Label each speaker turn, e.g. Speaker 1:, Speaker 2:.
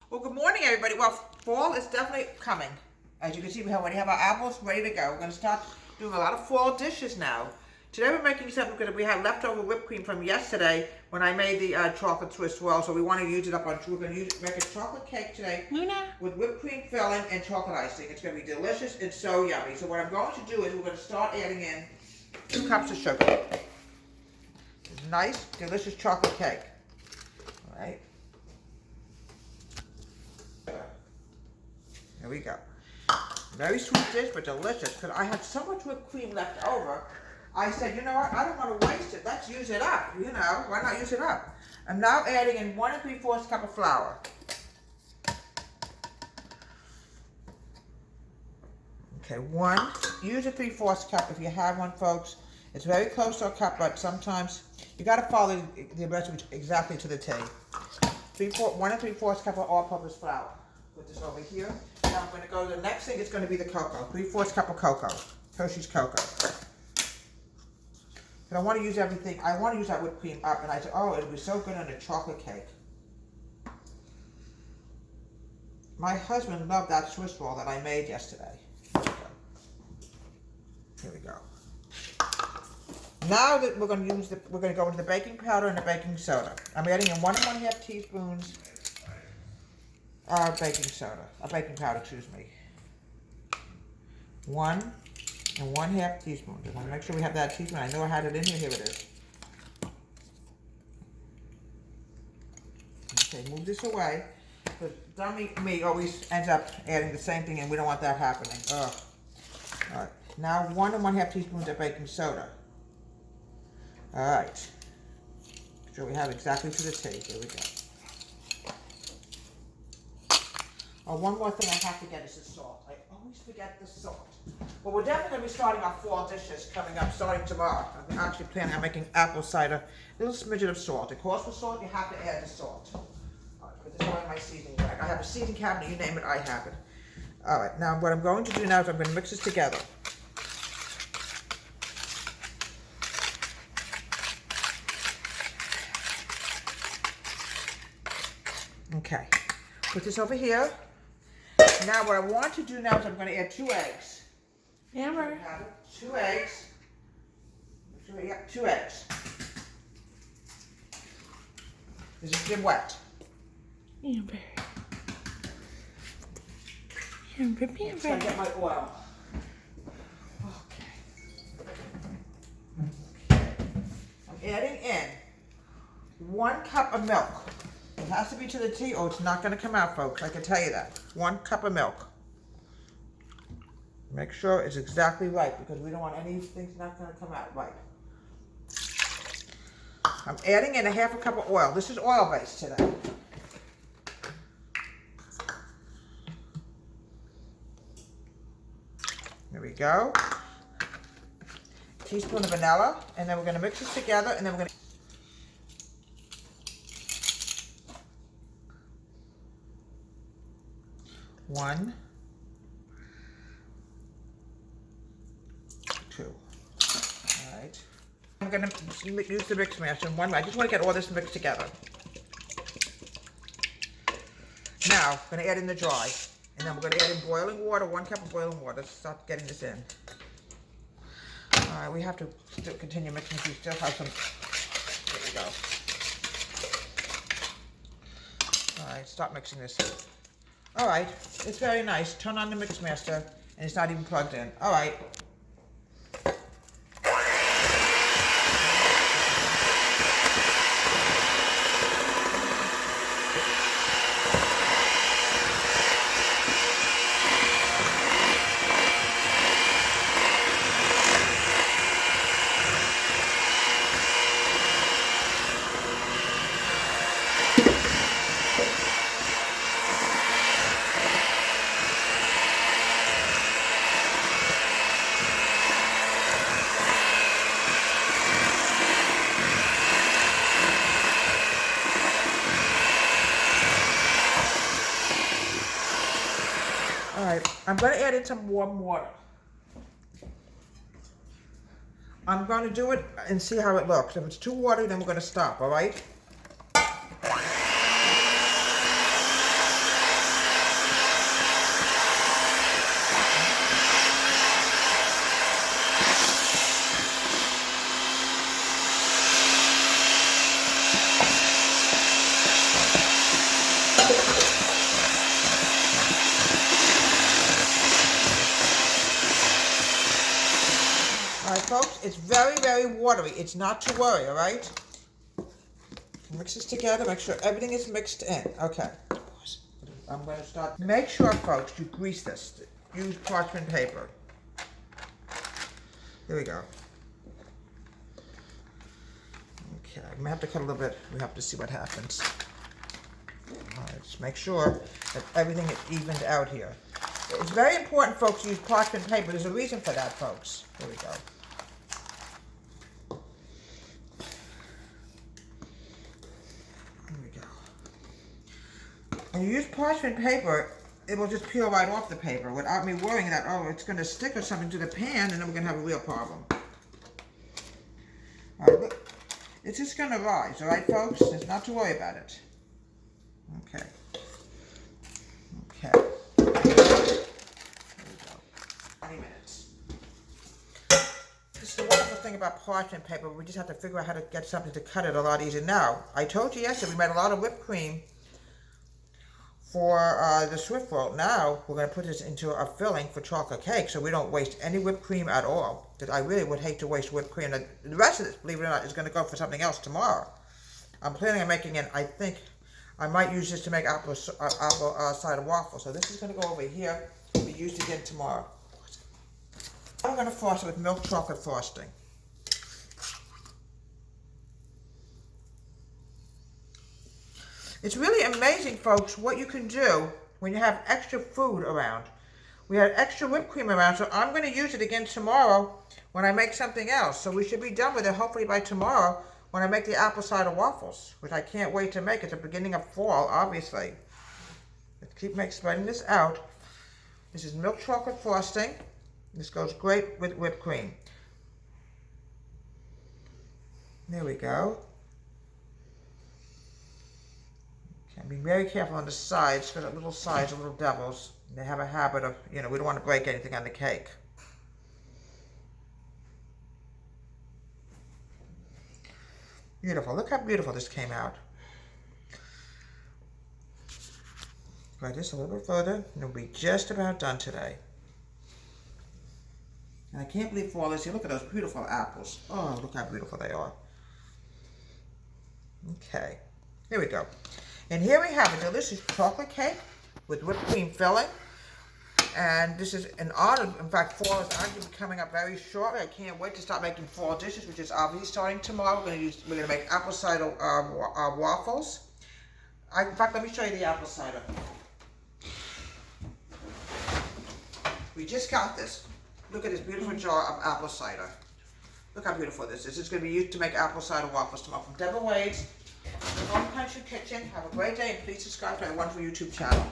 Speaker 1: Well, good morning, everybody. Well, fall is definitely coming. As you can see, we already have our apples ready to go. We're going to start doing a lot of fall dishes now. Today we're making something because we had leftover whipped cream from yesterday when I made the chocolate Swiss swirl, so we want to use it up on. We're going to make a chocolate cake today with whipped cream filling and chocolate icing. It's going to be delicious and so yummy. So what I'm going to do is we're going to start adding in 2 cups of sugar. Nice, delicious chocolate cake. All right. There we go. Very sweet dish, but delicious. Because I had so much whipped cream left over, I said, you know what? I don't want to waste it. Let's use it up. You know, why not use it up? I'm now adding in 1 3/4 cup of flour. Okay, use a 3/4 cup if you have one, folks. It's very close to a cup, but sometimes you got to follow the recipe exactly to the T. 1 3/4 cup of all-purpose flour. Put this over here. Now I'm going to go to the next thing. It's going to be the cocoa. 3/4 cup of cocoa. Hershey's cocoa. But I want to use everything. I want to use that whipped cream up, and I said, oh, it'll be so good on a chocolate cake. My husband loved that Swiss roll that I made yesterday. Here we go. Now that we're going to go into the baking powder and the baking soda. I'm adding in 1 1/2 teaspoons of baking powder, excuse me. 1 1/2 teaspoons. I want to make sure we have that teaspoon. I know I had it in here. Here it is. Okay, move this away. Because dummy me always ends up adding the same thing, and we don't want that happening. Ugh. All right. Now 1 1/2 teaspoons of baking soda. All right. Make sure we have exactly to the T. Here we go. Oh, one more thing I have to get is the salt. I always forget the salt. Well, we're definitely going to be starting our fall dishes coming up, starting tomorrow. I'm actually planning on making apple cider. A little smidgen of salt. Of course, for salt, you have to add the salt. All right, put this away in my seasoning bag. I have a seasoning cabinet. You name it, I have it. All right, now what I'm going to do now is I'm going to mix this together. Okay, put this over here. Now what I want to do now is I'm going to add 2 eggs.
Speaker 2: Amber.
Speaker 1: 2 eggs. Yeah, 2 eggs. This is get wet.
Speaker 2: Amber. Amber,
Speaker 1: I'm going to get my oil. Okay. I'm adding in 1 cup of milk. It has to be to the T or it's not going to come out, folks. I can tell you that. 1 cup of milk. Make sure it's exactly right because we don't want anything not going to come out right. I'm adding in 1/2 cup of oil. This is oil-based today. There we go. A teaspoon of vanilla, and then we're going to mix this together, and then we're going to 1, 2. All right. I'm going to use the mix master in one way. I just want to get all this mixed together. Now, I'm going to add in the dry. And then we're going to add in boiling water, 1 cup of boiling water. Let's start getting this in. All right, we have to still continue mixing. We still have some. There we go. All right, start mixing this. All right, it's very nice. Turn on the mix master, and it's not even plugged in. All right. All right, I'm going to add in some warm water. I'm going to do it and see how it looks. If it's too watery, then we're going to stop, all right? it's very, very watery. It's not to worry, all right? Mix this together, make sure everything is mixed in. Okay. I'm going to start. Make sure, folks, you grease this. Use parchment paper. Here we go. Okay, I'm going to have to cut a little bit. We have to see what happens. All right, just make sure that everything is evened out here. It's very important, folks, to use parchment paper. There's a reason for that, folks. Here we go. When you use parchment paper, it will just peel right off the paper without me worrying that, oh, it's going to stick or something to the pan and then we're going to have a real problem. All right, look. It's just going to rise, all right, folks? There's not to worry about it. Okay. Okay. There we go. 20 minutes. This is the wonderful thing about parchment paper. We just have to figure out how to get something to cut it a lot easier. Now, I told you yesterday we made a lot of whipped cream for the Swift roll. Now we're going to put this into a filling for chocolate cake so we don't waste any whipped cream at all. Because I really would hate to waste whipped cream. The rest of this, believe it or not, is going to go for something else tomorrow. I'm planning on making it, I think, I might use this to make apple cider waffles. So this is going to go over here and be used again tomorrow. I'm going to frost it with milk chocolate frosting. It's really amazing, folks, what you can do when you have extra food around. We had extra whipped cream around, so I'm going to use it again tomorrow when I make something else. So we should be done with it hopefully by tomorrow when I make the apple cider waffles, which I can't wait to make. It's the beginning of fall, obviously. Let's keep spreading this out. This is milk chocolate frosting. This goes great with whipped cream. There we go. Be very careful on the sides, because the little sides are little devils. They have a habit of, we don't want to break anything on the cake. Beautiful. Look how beautiful this came out. Spread this a little bit further, and we'll be just about done today. And I can't believe fall is here. Look at those beautiful apples. Oh, look how beautiful they are. Okay. Here we go. And here we have a delicious chocolate cake with whipped cream filling. And this is an honor. In fact, fall is actually coming up very shortly. I can't wait to start making fall dishes, which is obviously starting tomorrow. We're going to make apple cider waffles. In fact, let me show you the apple cider. We just got this. Look at this beautiful jar of apple cider. Look how beautiful this is. This is going to be used to make apple cider waffles tomorrow. From Deborah Wade's Home Country Kitchen. Have a great day and please subscribe to our wonderful YouTube channel.